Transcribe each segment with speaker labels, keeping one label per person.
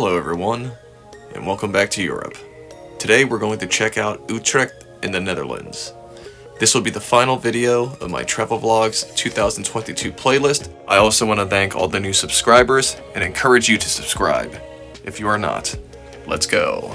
Speaker 1: Hello everyone, and welcome back to Europe. Today we're going to check out Utrecht in the Netherlands. This will be the final video of my Travel Vlogs 2022 playlist. I also want to thank all the new subscribers and encourage you to subscribe. If you are not, let's go.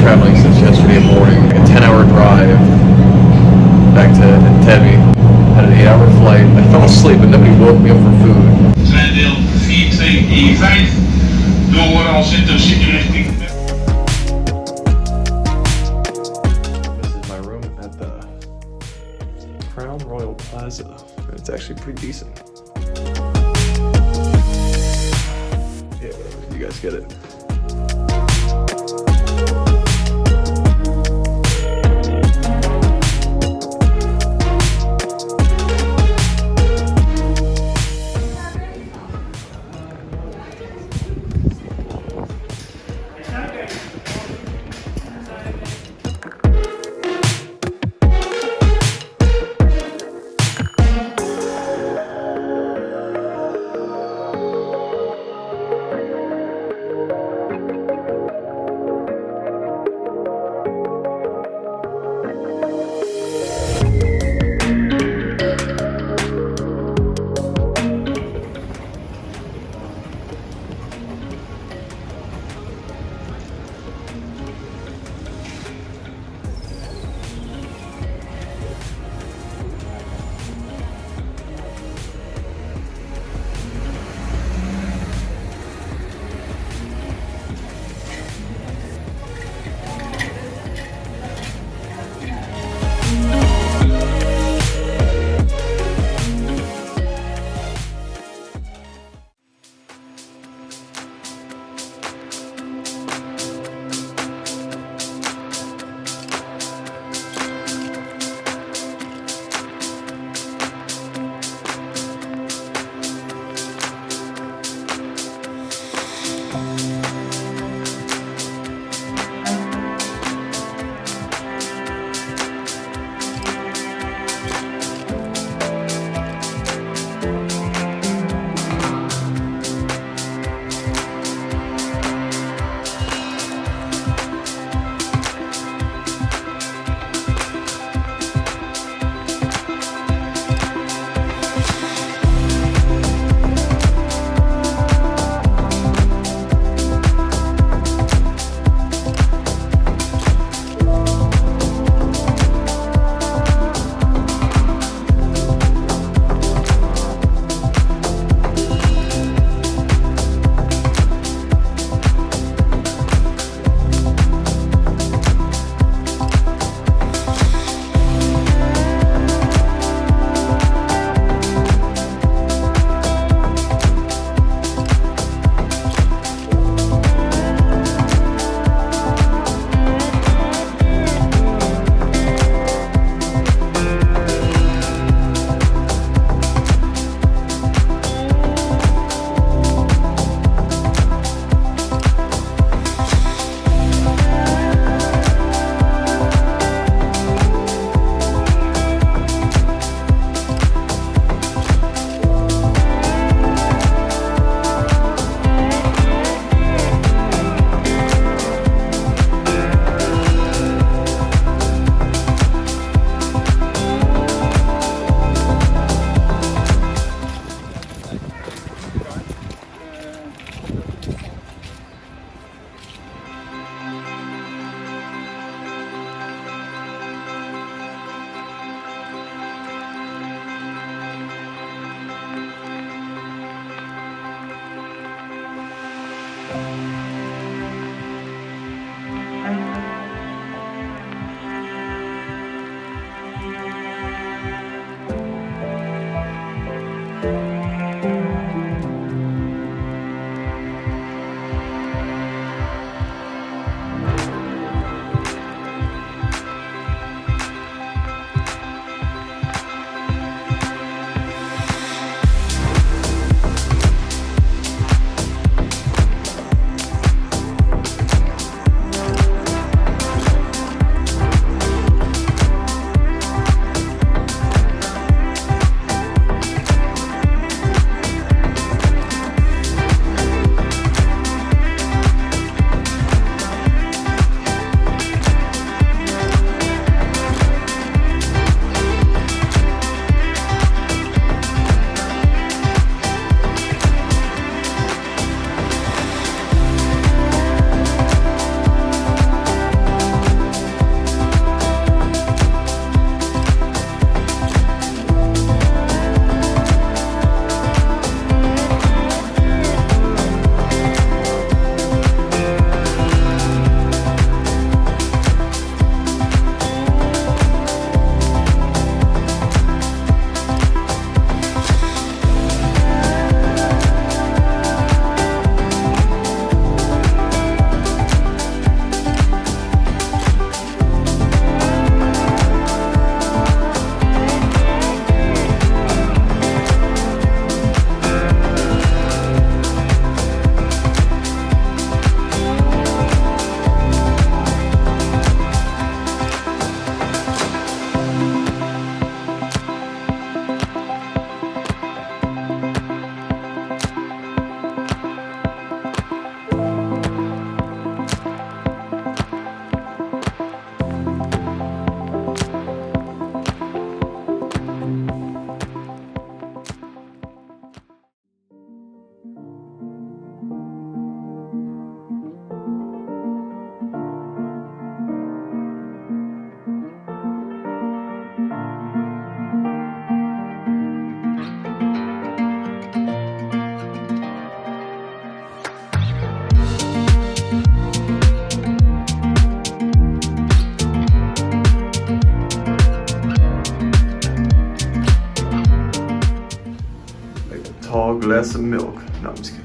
Speaker 1: Traveling since yesterday morning, a 10-hour drive back to Tebby. Had an 8-hour flight. I fell asleep, but nobody woke me up for food.
Speaker 2: Treindeel 4215 door als intercity-richting.
Speaker 1: This is my room at the Crown Royal Plaza. It's actually pretty decent. Yeah, you guys get it. glass of milk. No, I'm just kidding.